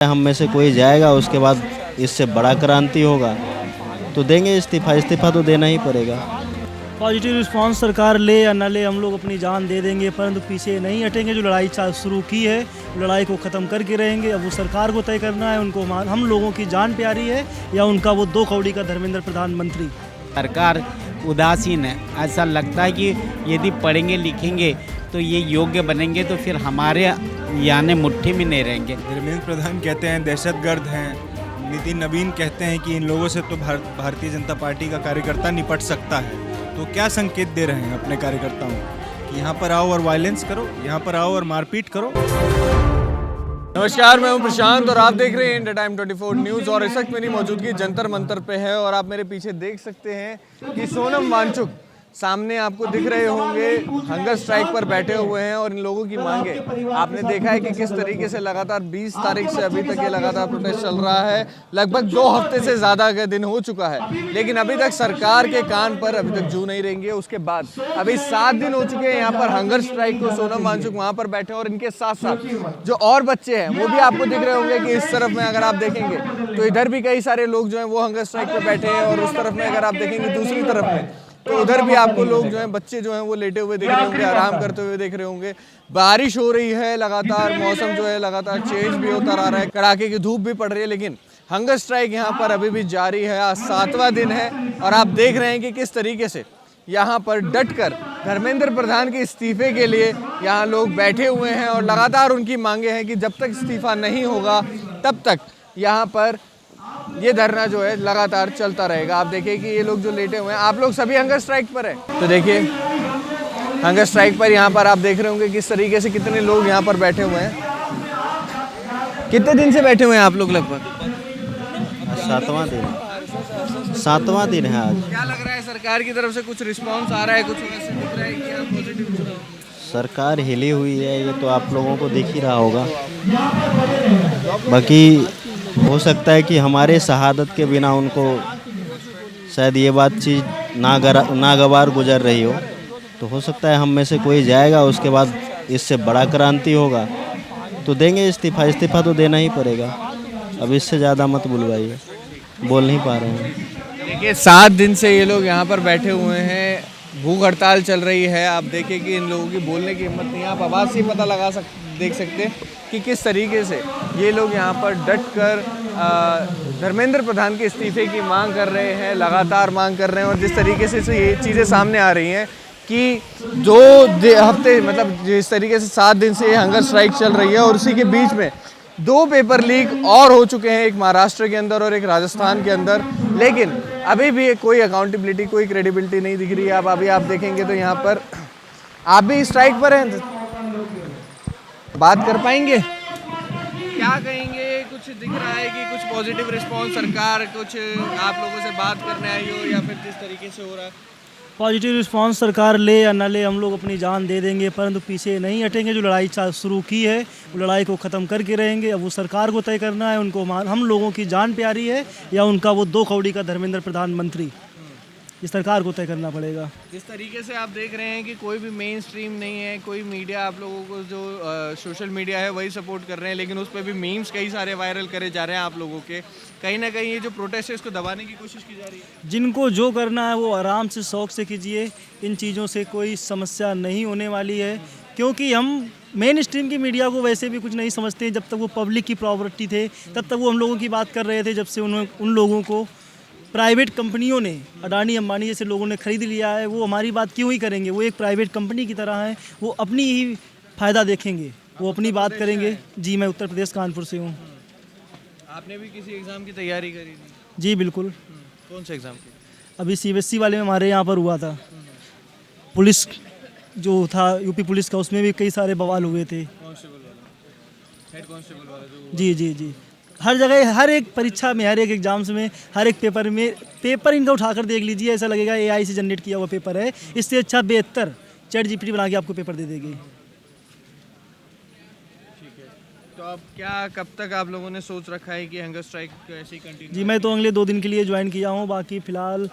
हम में से कोई जाएगा, उसके बाद इससे बड़ा क्रांति होगा तो देंगे इस्तीफा। इस्तीफा तो देना ही पड़ेगा। पॉजिटिव रिस्पांस सरकार ले या न ले, हम लोग अपनी जान दे देंगे, परंतु पीछे नहीं हटेंगे। जो लड़ाई शुरू की है, लड़ाई को ख़त्म करके रहेंगे। अब वो सरकार को तय करना है, उनको हम लोगों की जान प्यारी है या उनका वो 2 कौड़ी का धर्मेंद्र प्रधानमंत्री। सरकार उदासीन है। ऐसा लगता है कि यदि पढ़ेंगे लिखेंगे तो ये योग्य बनेंगे तो फिर हमारे यानी मुट्ठी में नहीं रहेंगे। धर्मेंद्र प्रधान कहते हैं दहशतगर्द हैं। नितिन नवीन कहते हैं कि इन लोगों से तो भारतीय जनता पार्टी का कार्यकर्ता निपट सकता है। तो क्या संकेत दे रहे हैं अपने कार्यकर्ताओं कि यहाँ पर आओ और वायलेंस करो, यहाँ पर आओ और मारपीट करो? नमस्कार, मैं हूं प्रशांत और आप देख रहे हैं इंडिया टाइम 24 न्यूज़। और इस वक्त मेरी मौजूदगी जंतर मंतर पे है और आप मेरे पीछे देख सकते हैं कि सोनम वांगचुक सामने आपको दिख रहे होंगे, हंगर स्ट्राइक पर बैठे हुए हैं और इन लोगों की मांगे आपने देखा है कि किस तरीके से लगातार 20 तारीख से अभी तक ये लगातार प्रोटेस्ट चल रहा है। लगभग 2 हफ्ते से ज़्यादा का दिन हो चुका है, लेकिन अभी तक सरकार के कान पर अभी तक जू नहीं रहेंगे। उसके बाद अभी 7 दिन हो चुके हैं यहाँ पर हंगर स्ट्राइक को। सोनम वांगचुक वहाँ पर बैठे और इनके साथ साथ जो और बच्चे हैं वो भी आपको दिख रहे होंगे कि इस तरफ में अगर आप देखेंगे तो इधर भी कई सारे लोग जो हैं वो हंगर स्ट्राइक पर बैठे हैं और उस तरफ में अगर आप देखेंगे दूसरी तरफ में तो उधर भी आपको लोग जो हैं बच्चे जो हैं वो लेटे हुए दिख रहे होंगे, आराम करते हुए देख रहे होंगे। बारिश हो रही है लगातार, मौसम जो है लगातार चेंज भी होता रहा है, कड़ाके की धूप भी पड़ रही है, लेकिन हंगर स्ट्राइक यहाँ पर अभी भी जारी है। आज 7वां दिन है और आप देख रहे हैं कि किस तरीके से यहाँ पर डटकर धर्मेंद्र प्रधान के इस्तीफे के लिए यहाँ लोग बैठे हुए हैं और लगातार उनकी मांगे हैं कि जब तक इस्तीफा नहीं होगा तब तक यहाँ पर ये धरना जो है लगातार चलता रहेगा। आप देखिए कि ये लोग जो लेटे हुए हैं, आप लोग सभी हंगर स्ट्राइक पर है। तो देखिए हंगर स्ट्राइक पर यहाँ पर आप देख रहे होंगे किस तरीके से कितने लोग यहाँ पर बैठे हुए हैं। कितने दिन से बैठे हुए हैं आप लोग? लगभग 7वां दिन है आज। क्या लग रहा है, सरकार की तरफ से कुछ रिस्पॉन्स आ रहा है? कुछ ऐसे दिख रहा है कि आप पॉजिटिव? सरकार हिली हुई है, ये तो आप लोगों को दिख ही रहा होगा। बाकी हो सकता है कि हमारे शहादत के बिना उनको शायद ये बात चीज़ नागवार गुजर रही हो, तो हो सकता है हम में से कोई जाएगा, उसके बाद इससे बड़ा क्रांति होगा तो देंगे इस्तीफा। इस्तीफा तो देना ही पड़ेगा। अब इससे ज़्यादा मत बुलवाइए, बोल नहीं पा रहे हैं। देखिए 7 दिन से ये लोग यहाँ पर बैठे हुए हैं, भूख हड़ताल चल रही है। आप देखिए कि इन लोगों की बोलने की हिम्मत नहीं है। आप आवाज़ से ही पता देख सकते हैं कि किस तरीके से ये लोग यहाँ पर डट कर धर्मेंद्र प्रधान के इस्तीफे की मांग कर रहे हैं, लगातार मांग कर रहे हैं। और जिस तरीके से ये चीज़ें सामने आ रही हैं कि 2 हफ्ते मतलब जिस तरीके से 7 दिन से ये हंगर स्ट्राइक चल रही है और उसी के बीच में 2 पेपर लीक और हो चुके हैं, एक महाराष्ट्र के अंदर और एक राजस्थान के अंदर, लेकिन अभी भी कोई अकाउंटेबिलिटी, कोई क्रेडिबिलिटी नहीं दिख रही है। अभी आप देखेंगे तो यहाँ पर आप भी स्ट्राइक पर हैं, बात कर पाएंगे? क्या कहेंगे? कुछ दिख रहा है कि कुछ पॉजिटिव रिस्पांस सरकार कुछ आप लोगों से बात करने आई हो या फिर किस तरीके से हो रहा है? पॉजिटिव रिस्पांस सरकार ले या न ले, हम लोग अपनी जान दे देंगे, परंतु पीछे नहीं हटेंगे। जो लड़ाई शुरू की है, वो लड़ाई को ख़त्म करके रहेंगे। अब वो सरकार को तय करना है, उनको हम लोगों की जान प्यारी है या उनका वो 2 कौड़ी का धर्मेंद्र प्रधानमंत्री। इस सरकार को तय करना पड़ेगा। जिस तरीके से आप देख रहे हैं कि कोई भी मेन स्ट्रीम नहीं है, कोई मीडिया आप लोगों को जो सोशल मीडिया है वही सपोर्ट कर रहे हैं, लेकिन उस पर भी मीम्स कई सारे वायरल करे जा रहे हैं आप लोगों के। कहीं ना कहीं ये जो प्रोटेस्ट है इसको दबाने की कोशिश की जा रही है। जिनको जो करना है वो आराम से शौक से कीजिए, इन चीज़ों से कोई समस्या नहीं होने वाली है, क्योंकि हम मेन स्ट्रीम की मीडिया को वैसे भी कुछ नहीं समझते। जब तक वो पब्लिक की प्रॉपर्टी थे तब तक वो हम लोगों की बात कर रहे थे। जब से उन लोगों को प्राइवेट कंपनियों ने, अडानी अंबानी जैसे लोगों ने खरीद लिया है, वो हमारी बात क्यों ही करेंगे? वो एक प्राइवेट कंपनी की तरह है, वो अपनी ही फ़ायदा देखेंगे, वो अपनी बात करेंगे। जी, मैं उत्तर प्रदेश कानपुर से हूँ। आपने भी किसी एग्ज़ाम की तैयारी करी थी? जी बिल्कुल। कौन से एग्ज़ाम की? अभी CBSE वाले में हमारे यहाँ पर हुआ था। पुलिस जो था यूपी पुलिस का, उसमें भी कई सारे बवाल हुए थे। कांस्टेबल वाला, हेड कांस्टेबल वाला जो? जी जी जी, हर जगह, हर एक परीक्षा में, हर एक एग्जाम्स में, हर एक पेपर में, पेपर इनका उठाकर देख लीजिए, ऐसा लगेगा AI से जनरेट किया हुआ पेपर है। इससे अच्छा बेहतर ChatGPT बना के आपको पेपर दे देगी। ठीक है, तो अब क्या कब तक आप लोगों ने सोच रखा है कि हंगर स्ट्राइक ऐसे ही कंटिन्यू? जी, मैं तो अगले 2 दिन के लिए ज्वाइन किया हूँ। बाकी फ़िलहाल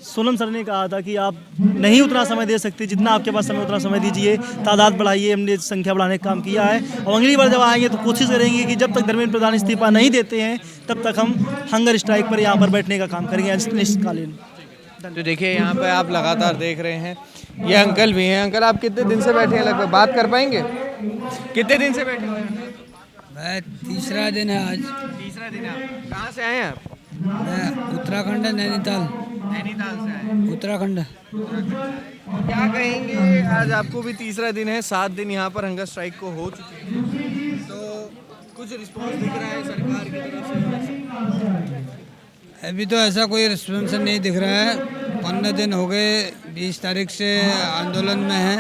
सोनम सर ने कहा था कि आप नहीं उतना समय दे सकते, जितना आपके पास समय उतना समय दीजिए, तादाद बढ़ाइए। हमने संख्या बढ़ाने का काम किया है और अगली बार जब आएंगे तो कोशिश करेंगे कि जब तक धर्मेंद्र प्रधान इस्तीफा नहीं देते हैं तब तक हम हंगर स्ट्राइक पर यहाँ पर बैठने का काम करेंगे अनिश्चितकालीन। तो देखिए यहाँ पे आप लगातार देख रहे हैं, ये अंकल भी हैं। अंकल, आप कितने दिन से बैठे हैं? लगभग बात कर पाएंगे? कितने दिन से बैठे हुए हैं? मैं तीसरा दिन है आज। तीसरा दिन है। आप कहाँ से आए हैं? आप मैं उत्तराखंड नैनीताल। नैनीताल से आए हैं। उत्तराखंड। क्या कहेंगे, आज आपको भी तीसरा दिन है, 7 दिन यहाँ पर हंगर स्ट्राइक को हो चुके हैं, तो कुछ रिस्पॉन्स दिख रहा है सरकार की तरफ से? अभी तो ऐसा कोई रिस्पॉन्स नहीं दिख रहा है। 15 दिन हो गए, 20 तारीख से आंदोलन में है।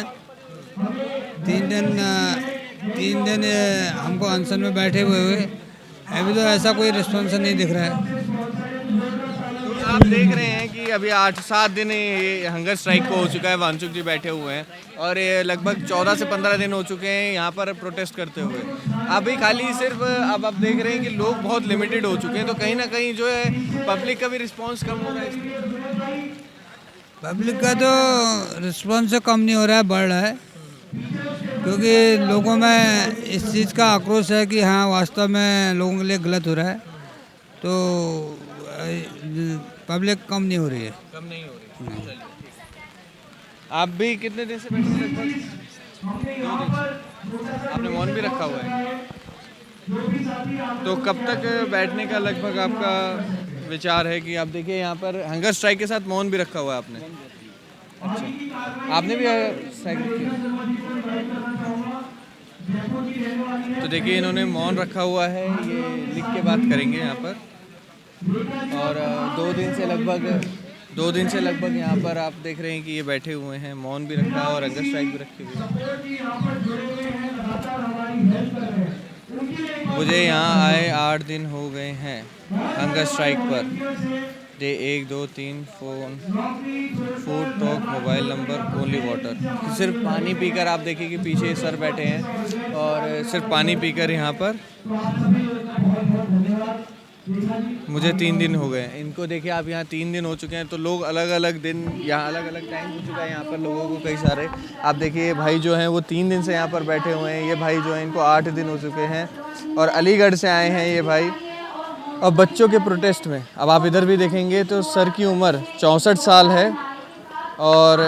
3 दिन हमको अनशन में बैठे हुए अभी तो ऐसा कोई रिस्पॉन्स नहीं दिख रहा है। तो आप देख रहे हैं कि अभी 8-7 दिन ये हंगर स्ट्राइक को हो चुका है, वांचुक जी बैठे हुए हैं और ये लगभग 14 से 15 दिन हो चुके हैं यहाँ पर प्रोटेस्ट करते हुए। अभी खाली सिर्फ अब आप देख रहे हैं कि लोग बहुत लिमिटेड हो चुके हैं, तो कहीं ना कहीं जो है पब्लिक का भी रिस्पॉन्स कम हो रहा है। पब्लिक का तो रिस्पॉन्स कम नहीं हो रहा है, बढ़ रहा है, क्योंकि लोगों में इस चीज़ का आक्रोश है कि हाँ वास्तव में लोगों के लिए गलत हो रहा है, तो पब्लिक कम नहीं हो रही है। कम नहीं हो रही। आप भी कितने दिन से बैठे हैं? लगभग 2 दिन से। आपने मौन भी रखा हुआ है, तो कब तक बैठने का लगभग आपका विचार है? कि आप देखिए यहाँ पर हंगर स्ट्राइक के साथ मौन भी रखा हुआ है आपने। अच्छा, आपने भी स्ट्राइक रखी है? तो देखिए इन्होंने मौन रखा हुआ है, ये लिख के बात करेंगे यहाँ पर। और 2 दिन से लगभग यहाँ पर आप देख रहे हैं कि ये बैठे हुए हैं, मौन भी रखा है और हंगर स्ट्राइक भी रखी हुई है। मुझे यहाँ आए 8 दिन हो गए हैं हंगर स्ट्राइक पर। Day 1, 2, 3 phone, food, talk, mobile number, only water. सिर्फ पानी पीकर आप देखिए कि पीछे सर बैठे हैं और सिर्फ पानी पीकर यहाँ पर। मुझे 3 दिन हो गए। इनको देखिए आप, यहाँ 3 दिन हो चुके हैं, तो लोग अलग अलग दिन, यहाँ अलग अलग टाइम हो चुका है यहाँ पर लोगों को कई सारे। आप देखिए ये भाई जो हैं वो 3 दिन से यहाँ पर बैठे हुए हैं। ये भाई जो हैं इनको 8 दिन हो चुके हैं और अलीगढ़ से आए हैं ये भाई। और बच्चों के प्रोटेस्ट में अब आप इधर भी देखेंगे तो सर की उम्र 64 साल है और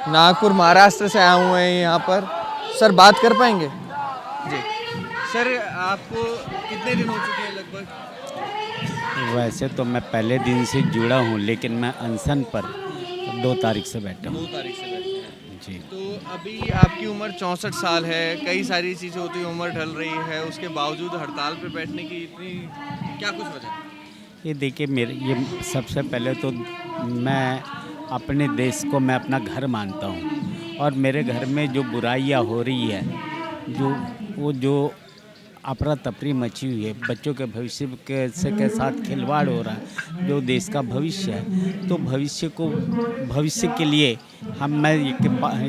नागपुर महाराष्ट्र से आए हुए हैं यहाँ पर। सर बात कर पाएंगे जी? सर आपको कितने दिन हो चुके हैं लगभग? वैसे तो मैं पहले दिन से जुड़ा हूँ, लेकिन मैं अनशन पर 2 तारीख से बैठा हूँ। 2 तारीख से बैठे हैं जी। तो अभी आपकी उम्र 64 साल है, कई सारी चीज़ें होती हैं, उम्र ढल रही है, उसके बावजूद हड़ताल पे बैठने की इतनी क्या कुछ वजह? ये देखिए ये सबसे पहले तो मैं अपने देश को मैं अपना घर मानता हूँ, और मेरे घर में जो बुराइयाँ हो रही है, जो अफरा तफरी मची हुई है, बच्चों के भविष्य के साथ खिलवाड़ हो रहा है, जो देश का भविष्य है, तो भविष्य के लिए मैं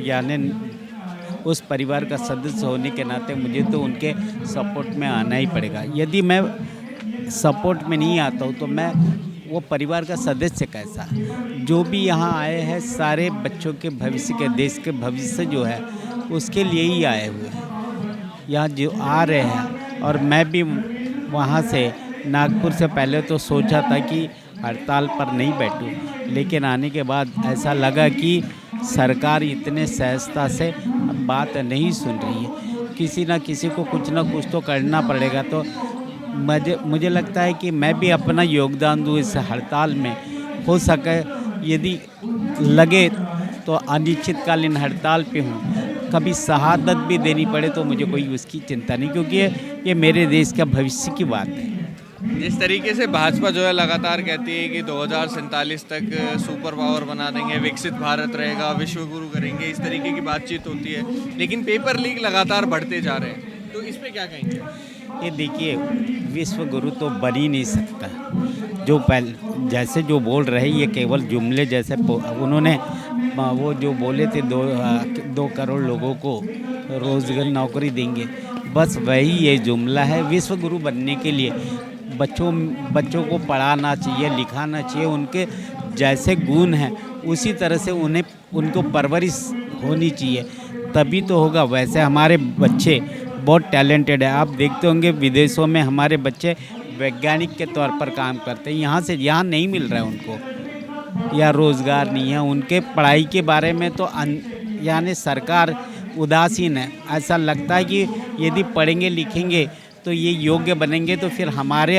यानी उस परिवार का सदस्य होने के नाते मुझे तो उनके सपोर्ट में आना ही पड़ेगा। यदि मैं सपोर्ट में नहीं आता हूँ तो मैं वो परिवार का सदस्य कैसा? जो भी यहाँ आए हैं सारे बच्चों के भविष्य के, देश के भविष्य जो है उसके लिए ही आए हुए हैं यहाँ जो आ रहे हैं। और मैं भी वहाँ से नागपुर से पहले तो सोचा था कि हड़ताल पर नहीं बैठूं, लेकिन आने के बाद ऐसा लगा कि सरकार इतने सहजता से बात नहीं सुन रही है, किसी ना किसी को कुछ ना कुछ तो करना पड़ेगा। तो मुझे लगता है कि मैं भी अपना योगदान दूँ इस हड़ताल में। हो सके यदि लगे तो अनिश्चितकालीन हड़ताल पे हूँ, कभी शहादत भी देनी पड़े तो मुझे कोई उसकी चिंता नहीं, क्योंकि ये मेरे देश का भविष्य की बात है। जिस तरीके से भाजपा जो है लगातार कहती है कि 2047 तक सुपर पावर बना देंगे, विकसित भारत रहेगा, विश्व गुरु करेंगे, इस तरीके की बातचीत होती है, लेकिन पेपर लीक लगातार बढ़ते जा रहे हैं, तो इस पे क्या कहेंगे? ये देखिए, विश्व गुरु तो बन ही नहीं सकता। जैसे जो बोल रहे ये केवल जुमले जैसे, उन्होंने वो जो बोले थे 2 करोड़ लोगों को रोजगार नौकरी देंगे, बस वही ये जुमला है। विश्व गुरु बनने के लिए बच्चों को पढ़ाना चाहिए, लिखाना चाहिए, उनके जैसे गुण हैं उसी तरह से उनको परवरिश होनी चाहिए, तभी तो होगा। वैसे हमारे बच्चे बहुत टैलेंटेड है, आप देखते होंगे विदेशों में हमारे बच्चे वैज्ञानिक के तौर पर काम करते हैं, यहाँ नहीं मिल रहा है उनको, या रोज़गार नहीं है उनके। पढ़ाई के बारे में तो यानी सरकार उदासीन है। ऐसा लगता है कि यदि पढ़ेंगे लिखेंगे तो ये योग्य बनेंगे तो फिर हमारे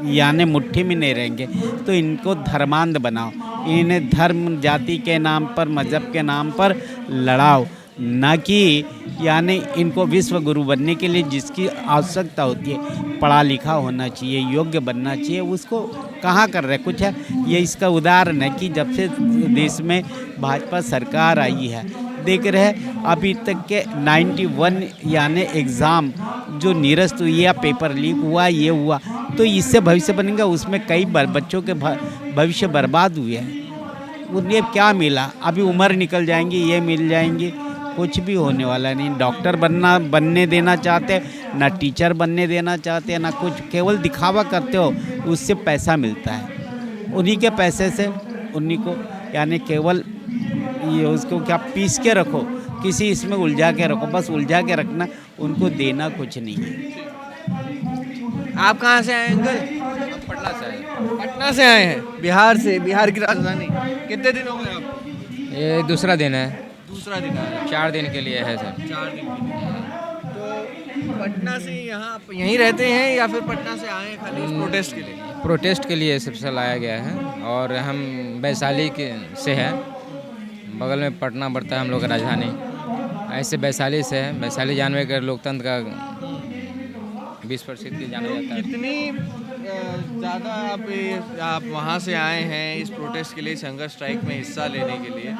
यानी मुट्ठी में नहीं रहेंगे। तो इनको धर्मांध बनाओ, इन्हें धर्म जाति के नाम पर, मज़हब के नाम पर लड़ाओ, ना कि यानी इनको विश्व गुरु बनने के लिए जिसकी आवश्यकता होती है पढ़ा लिखा होना चाहिए, योग्य बनना चाहिए, उसको कहाँ कर रहे कुछ है। ये इसका उदाहरण है कि जब से देश में भाजपा सरकार आई है, देख रहे अभी तक के 91 यानी एग्ज़ाम जो निरस्त हुई या पेपर लीक हुआ, ये हुआ, तो इससे भविष्य बनेगा। उसमें कई बच्चों के भविष्य बर्बाद हुए हैं। उन्हें क्या मिला? अभी उम्र निकल जाएंगी, ये मिल जाएंगी, कुछ भी होने वाला नहीं। डॉक्टर बनने देना चाहते, ना टीचर बनने देना चाहते, ना कुछ, केवल दिखावा करते हो, उससे पैसा मिलता है। उन्हीं के पैसे से उन्हीं को यानी केवल ये उसको क्या पीस के रखो, किसी इसमें उलझा के रखो, बस उलझा के रखना, उनको देना कुछ नहीं है। आप कहाँ से आए अंकल? पटना से आए। पटना से आए हैं, बिहार से, बिहार की राजधानी। कितने दिन हो गए आप? ये दूसरा दिन है, दूसरा दिन है। 4 दिन के लिए है सर। 4 दिन के लिए। तो पटना से यहाँ आप यहीं रहते हैं या फिर पटना से आए हैं खाली इस प्रोटेस्ट के लिए? प्रोटेस्ट के लिए स्पेशल लाया गया है, और हम वैशाली से हैं, बगल में पटना पड़ता है हम लोग का राजधानी। ऐसे वैशाली से है, वैशाली जानवे का लोकतंत्र का विश्व प्रसिद्ध जाना जाता है। कितनी ज़्यादा आप वहाँ से आए हैं इस प्रोटेस्ट के लिए, इस हंगर स्ट्राइक में हिस्सा लेने के लिए,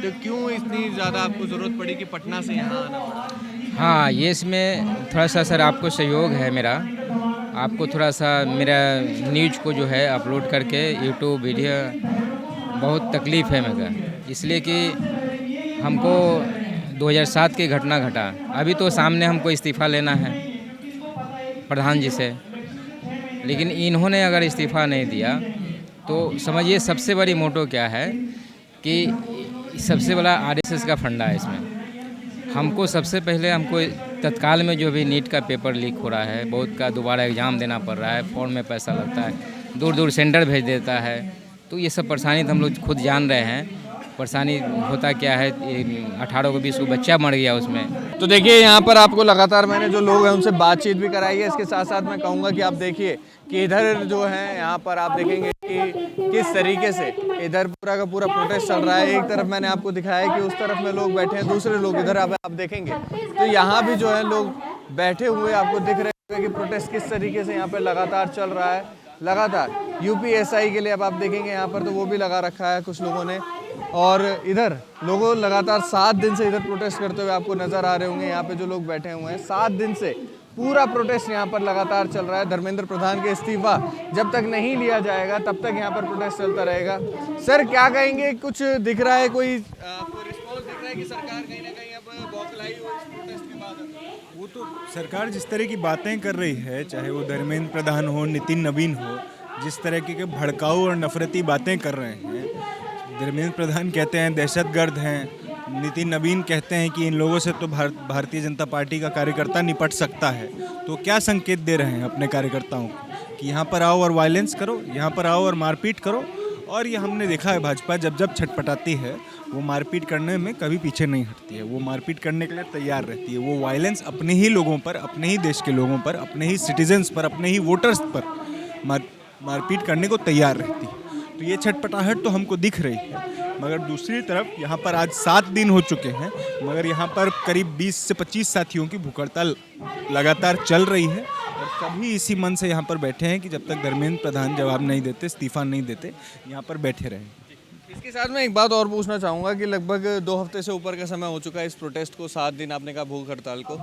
तो क्यों इतनी ज़्यादा आपको ज़रूरत पड़ी कि पटना से यहाँ आना पड़ा? हाँ, ये इसमें थोड़ा सा सर आपको सहयोग है मेरा, आपको थोड़ा सा मेरा न्यूज को जो है अपलोड करके यूट्यूब वीडियो बहुत तकलीफ़ है मेरा, इसलिए कि हमको 2007 की घटना घटा, अभी तो सामने हमको इस्तीफ़ा लेना है प्रधान जी से, लेकिन इन्होंने अगर इस्तीफ़ा नहीं दिया तो समझिए सबसे बड़ी मोटो क्या है कि सबसे बड़ा आरएसएस का फंडा है इसमें। हमको सबसे पहले तत्काल में जो भी नीट का पेपर लीक हो रहा है, बहुत का दोबारा एग्ज़ाम देना पड़ रहा है, फॉर्म में पैसा लगता है, दूर दूर सेंटर भेज देता है, तो ये सब परेशानी तो हम लोग खुद जान रहे हैं। परेशानी होता क्या है, 18 को 20 को बच्चा मर गया उसमें। तो देखिए यहाँ पर आपको लगातार मैंने जो लोग हैं उनसे बातचीत भी कराई है। इसके साथ साथ मैं कहूँगा कि आप देखिए कि इधर जो है यहाँ पर आप देखेंगे कि किस तरीके से इधर पूरा का पूरा प्रोटेस्ट चल रहा है। एक तरफ मैंने आपको दिखाया है कि उस तरफ में लोग बैठे हैं, दूसरे लोग इधर आप देखेंगे तो यहाँ भी जो है लोग बैठे हुए आपको दिख रहे हैं कि प्रोटेस्ट किस तरीके से यहाँ पर लगातार चल रहा है। लगातार यूपीएसआई के लिए अब आप देखेंगे यहाँ पर तो वो भी लगा रखा है कुछ लोगों ने, और इधर लोगों लगातार 7 दिन से इधर प्रोटेस्ट करते हुए आपको नज़र आ रहे होंगे। यहाँ पे जो लोग बैठे हुए हैं 7 दिन से पूरा प्रोटेस्ट यहाँ पर लगातार चल रहा है। धर्मेंद्र प्रधान के इस्तीफा जब तक नहीं लिया जाएगा तब तक यहाँ पर प्रोटेस्ट चलता रहेगा। सर क्या कहेंगे, कुछ दिख रहा है, कोई रिस्पॉन्स दिख रहा है कि सरकार कहीं ना कहीं अब बौखलाई हो इस प्रोटेस्ट के बाद? वो तो सरकार जिस तरह की बातें कर रही है, चाहे वो धर्मेंद्र प्रधान हो, नितिन नवीन हो, जिस तरह के भड़काऊ और नफरती बातें कर रहे हैं। धर्मेंद्र प्रधान कहते हैं दहशतगर्द हैं, नितिन नवीन कहते हैं कि इन लोगों से तो भारतीय जनता पार्टी का कार्यकर्ता निपट सकता है। तो क्या संकेत दे रहे हैं अपने कार्यकर्ताओं को कि यहाँ पर आओ और वायलेंस करो, यहाँ पर आओ और मारपीट करो। और ये हमने देखा है भाजपा जब जब छटपटाती है वो मारपीट करने में कभी पीछे नहीं हटती है, वो मारपीट करने के लिए तैयार रहती है। वो वायलेंस अपने ही लोगों पर, अपने ही देश के लोगों पर, अपने ही सिटीजन्स पर, अपने ही वोटर्स पर मारपीट करने को तैयार रहती है। तो ये छटपटाहट तो हमको दिख रही है। मगर दूसरी तरफ यहाँ पर आज 7 दिन हो चुके हैं, मगर यहाँ पर करीब 20 से 25 साथियों की भूख हड़ताल लगातार चल रही है और सभी इसी मन से यहाँ पर बैठे हैं कि जब तक धर्मेंद्र प्रधान जवाब नहीं देते, इस्तीफा नहीं देते, यहाँ पर बैठे रहें। इसके साथ मैं एक बात और पूछना चाहूँगा कि लगभग 2 हफ्ते से ऊपर का समय हो चुका है इस प्रोटेस्ट को, 7 दिन आपने कहा भूख हड़ताल को।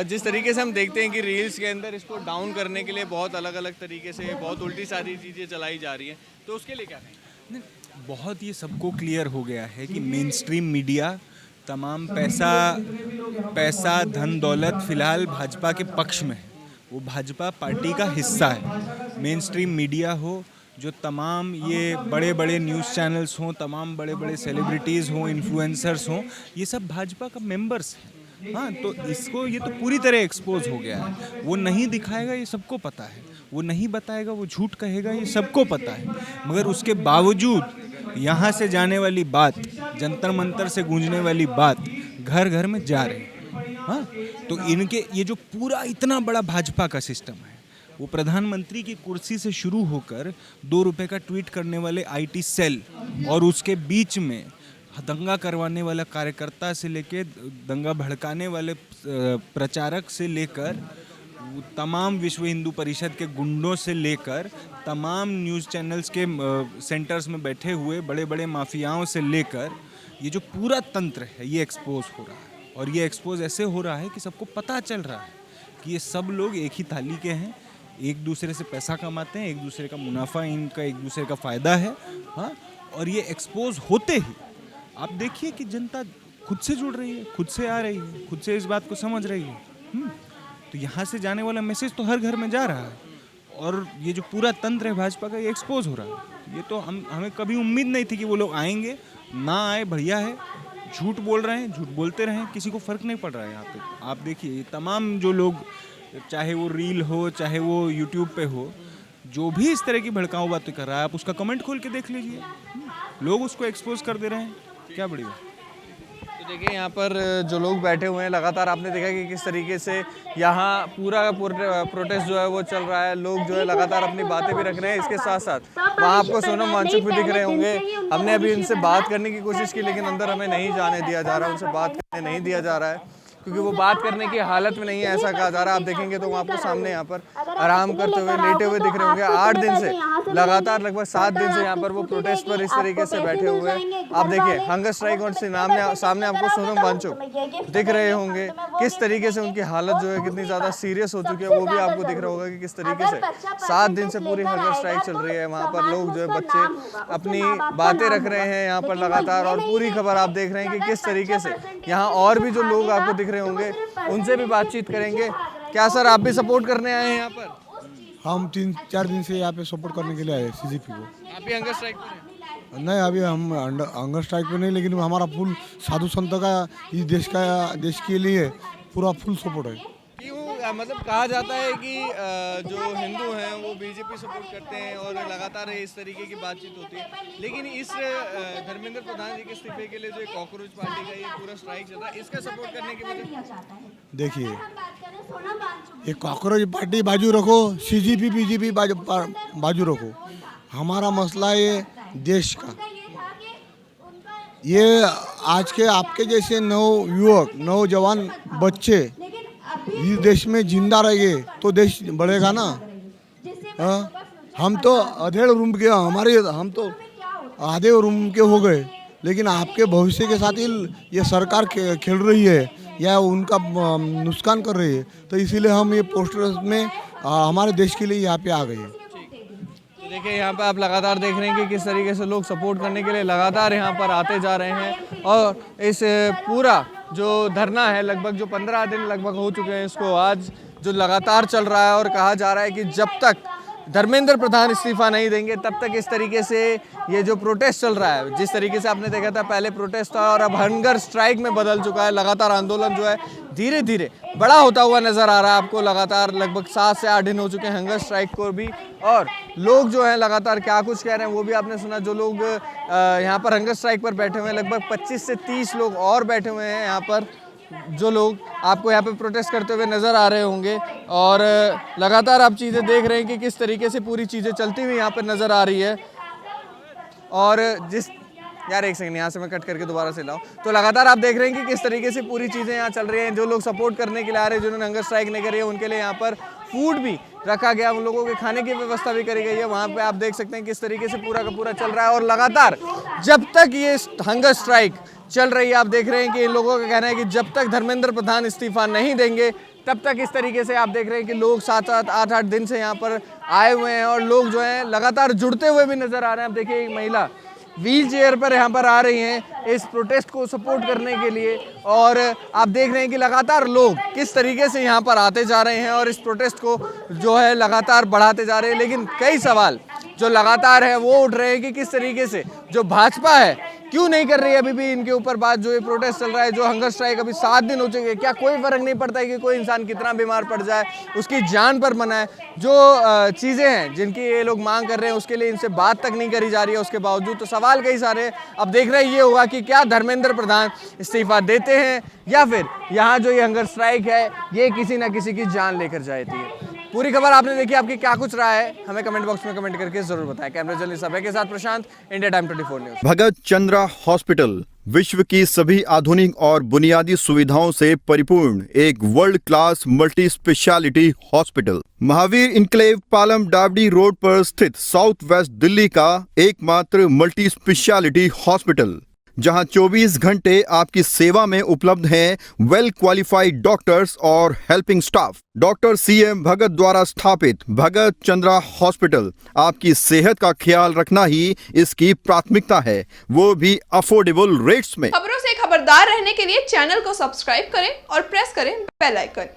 जिस तरीके से हम देखते हैं कि रील्स के अंदर इसको डाउन करने के लिए बहुत अलग अलग तरीके से बहुत उल्टी सारी चीज़ें चलाई जा रही हैं, तो उसके लिए क्या कहें? बहुत ये सबको क्लियर हो गया है कि मेन स्ट्रीम मीडिया तमाम पैसा धन दौलत फिलहाल भाजपा के पक्ष में है। वो भाजपा पार्टी का हिस्सा है। मेन स्ट्रीम मीडिया हो, जो तमाम ये बड़े बड़े न्यूज़ चैनल्स हों, तमाम बड़े बड़े सेलिब्रिटीज़ हों, इन्फ्लुएंसर्स हों, ये सब भाजपा का मेंबर्स हैं। हाँ, तो इसको ये तो पूरी तरह एक्सपोज हो गया है। वो नहीं दिखाएगा, ये सबको पता है। वो नहीं बताएगा, वो झूठ कहेगा, ये सबको पता है। मगर उसके बावजूद यहाँ से जाने वाली बात, जंतर मंतर से गूंजने वाली बात घर घर में जा रही है। हाँ, तो इनके ये जो पूरा इतना बड़ा भाजपा का सिस्टम है, वो प्रधानमंत्री की कुर्सी से शुरू होकर 2 रुपए का ट्वीट करने वाले आईटी सेल और उसके बीच में दंगा करवाने वाला कार्यकर्ता से लेकर दंगा भड़काने वाले प्रचारक से लेकर तमाम विश्व हिंदू परिषद के गुंडों से लेकर तमाम न्यूज़ चैनल्स के सेंटर्स में बैठे हुए बड़े बड़े माफियाओं से लेकर ये जो पूरा तंत्र है, ये एक्सपोज हो रहा है। और ये एक्सपोज ऐसे हो रहा है कि सबको पता चल रहा है कि ये सब लोग एक ही थाली के हैं, एक दूसरे से पैसा कमाते हैं, एक दूसरे का मुनाफा, इनका एक दूसरे का फ़ायदा है। हाँ, और ये एक्सपोज होते ही आप देखिए कि जनता खुद से जुड़ रही है, खुद से आ रही है, खुद से इस बात को समझ रही है। तो यहाँ से जाने वाला मैसेज तो हर घर में जा रहा है और ये जो पूरा तंत्र है भाजपा का, ये एक्सपोज हो रहा है। ये तो हमें कभी उम्मीद नहीं थी कि वो लोग आएंगे, ना आए बढ़िया है। झूठ बोल रहे हैं, झूठ बोलते रहें, किसी को फ़र्क नहीं पड़ रहा है यहाँ पे। आप देखिए तमाम जो लोग, चाहे वो रील हो, चाहे वो यूट्यूब पे हो, जो भी इस तरह की भड़काऊ बातें कर रहा है, आप उसका कमेंट खोल के देख लीजिए। लोग उसको एक्सपोज कर दे रहे हैं, क्या बढ़िया। तो देखिए यहाँ पर जो लोग बैठे हुए हैं, लगातार आपने देखा कि किस तरीके से यहाँ पूरा प्रोटेस्ट जो है वो चल रहा है। लोग जो है लगातार अपनी बातें भी रख रहे हैं। इसके साथ साथ वहाँ आपको सोनम वांगचुक भी दिख रहे होंगे। हमने अभी इनसे बात करने की कोशिश की, लेकिन अंदर हमें नहीं जाने दिया जा रहा, उनसे बात करने नहीं दिया जा रहा है क्योंकि वो बात करने की हालत में नहीं है, ऐसा कहा जा रहा है। आप देखेंगे तो आपको सामने यहाँ पर आराम करते हुए, लेटे हुए दिख रहे होंगे। 8 दिन से लगातार, लगभग 7 दिन से यहाँ पर वो प्रोटेस्ट पर इस तरीके से बैठे हुए हैं। आप देखिए हंगर स्ट्राइक और सामने आपको सोनम वांगचुक दिख रहे होंगे। किस तरीके से उनकी हालत जो है कितनी ज़्यादा सीरियस हो चुकी है, वो भी आपको दिख रहा होगा कि किस तरीके से 7 दिन से पूरी हंगर स्ट्राइक चल रही है। वहाँ पर लोग जो है, बच्चे अपनी बातें रख रहे हैं यहाँ पर लगातार, और पूरी खबर आप देख रहे हैं कि किस तरीके से यहाँ और भी जो लोग आपको दिख रहे होंगे, उनसे भी बातचीत करेंगे। क्या सर आप भी सपोर्ट करने आए हैं यहाँ पर? हम 3-4 दिन से यहाँ पे सपोर्ट करने के लिए आए सीजीपी को। आप भी हंगर स्ट्राइक पर हैं? नहीं, अभी हम हंगर स्ट्राइक पे नहीं, लेकिन हमारा फुल साधु संत का, इस देश के लिए पूरा फुल सपोर्ट है। क्यों, मतलब कहा जाता है कि जो हिंदू हैं वो बीजेपी सपोर्ट करते हैं और लगातार इस तरीके की बातचीत होती है, लेकिन इस धर्मेंद्र प्रधान जी के इस्तीफे के लिए जो कॉकरोच पार्टी का ये पूरा स्ट्राइक चल रहा है, इसका सपोर्ट करने की वजह? देखिए, ये कॉकरोच पार्टी बाजू रखो, सीजीपी बीजेपी बाजू रखो, हमारा मसला ये देश का। ये आज के आपके जैसे नवयुवक, नौजवान बच्चे इस देश में जिंदा रहेंगे तो देश बढ़ेगा ना। हम तो अधेड़ रूम के, हम तो आधे रूम के हो गए, लेकिन आपके भविष्य के साथ ही ये सरकार खेल रही है या उनका नुकसान कर रही है। तो इसीलिए हम ये पोस्टर्स में हमारे देश के लिए यहाँ पे आ गए। तो देखिए यहाँ पे आप लगातार देख रहे हैं कि किस तरीके से लोग सपोर्ट करने के लिए लगातार यहाँ पर आते जा रहे हैं। और इस पूरा जो धरना है, लगभग जो 15 दिन लगभग हो चुके हैं इसको, आज जो लगातार चल रहा है और कहा जा रहा है कि जब तक धर्मेंद्र प्रधान इस्तीफा नहीं देंगे तब तक इस तरीके से ये जो प्रोटेस्ट चल रहा है, जिस तरीके से आपने देखा था पहले प्रोटेस्ट था और अब हंगर स्ट्राइक में बदल चुका है। लगातार आंदोलन जो है धीरे धीरे बड़ा होता हुआ नजर आ रहा है आपको। लगातार लगभग 7 से 8 दिन हो चुके हैं हंगर स्ट्राइक को भी, और लोग जो हैं लगातार क्या कुछ कह रहे हैं वो भी आपने सुना। जो लोग यहाँ पर हंगर स्ट्राइक पर बैठे हुए हैं, लगभग 25 से 30 लोग और बैठे हुए हैं यहाँ पर, जो लोग आपको यहाँ पे प्रोटेस्ट करते हुए नज़र आ रहे होंगे। और लगातार आप चीज़ें देख रहे हैं कि किस तरीके से पूरी चीज़ें चलती हुई यहाँ पर नज़र आ रही है। और यार एक सेकंड, यहाँ से मैं कट करके दोबारा से लाऊं। तो लगातार आप देख रहे हैं कि किस तरीके से पूरी चीज़ें यहाँ चल रही हैं। जो लोग सपोर्ट करने के लिए आ रहे हैं, जिन्होंने हंगर स्ट्राइक नहीं करी है, उनके लिए यहाँ पर फूड भी रखा गया, उन लोगों के खाने की व्यवस्था भी करी गई है। वहाँ पे आप देख सकते हैं किस तरीके से पूरा का पूरा चल रहा है। और लगातार जब तक ये हंगर स्ट्राइक चल रही है, आप देख रहे हैं कि इन लोगों का कहना है कि जब तक धर्मेंद्र प्रधान इस्तीफा नहीं देंगे तब तक इस तरीके से आप देख रहे हैं कि लोग 7-7, 8-8 दिन से यहाँ पर आए हुए हैं और लोग जो हैं लगातार जुड़ते हुए भी नजर आ रहे हैं। आप देखिए एक महिला व्हील चेयर पर यहाँ पर आ रही हैं इस प्रोटेस्ट को सपोर्ट करने के लिए। और आप देख रहे हैं कि लगातार लोग किस तरीके से यहाँ पर आते जा रहे हैं और इस प्रोटेस्ट को जो है लगातार बढ़ाते जा रहे हैं। लेकिन कई सवाल जो लगातार है वो उठ रहे हैं कि किस तरीके से जो भाजपा है क्यों नहीं कर रही है अभी भी इनके ऊपर बात। जो ये प्रोटेस्ट चल रहा है, जो हंगर स्ट्राइक अभी 7 दिन हो चुके हैं, क्या कोई फर्क नहीं पड़ता है कि कोई इंसान कितना बीमार पड़ जाए, उसकी जान पर मना है। जो चीज़ें हैं जिनकी ये लोग मांग कर रहे हैं उसके लिए इनसे बात तक नहीं करी जा रही है उसके बावजूद। तो सवाल कई सारे हैं। अब देख रहे हैं ये होगा कि क्या धर्मेंद्र प्रधान इस्तीफा देते हैं या फिर यहाँ जो ये हंगर स्ट्राइक है ये किसी ना किसी की जान लेकर जाती है। पूरी खबर आपने देखी, आपकी क्या कुछ राय है हमें कमेंट बॉक्स में कमेंट करके जरूर बताएं। कैमरा जर्नलिस्ट अभय के साथ प्रशांत, इंडिया टाइम 24 न्यूज। भगत चंद्रा हॉस्पिटल विश्व की सभी आधुनिक और बुनियादी सुविधाओं से परिपूर्ण एक world class multi speciality hospital Mahavir enclave Palam डावडी रोड पर स्थित साउथ वेस्ट दिल्ली का एकमात्र मल्टी स्पेशलिटी हॉस्पिटल, जहां 24 घंटे आपकी सेवा में उपलब्ध हैं वेल क्वालिफाइड डॉक्टर्स और हेल्पिंग स्टाफ। डॉक्टर CM भगत द्वारा स्थापित भगत चंद्रा हॉस्पिटल आपकी सेहत का ख्याल रखना ही इसकी प्राथमिकता है, वो भी अफोर्डेबल रेट्स में। खबरों से खबरदार रहने के लिए चैनल को सब्सक्राइब करें और प्रेस करें बेल आइकन।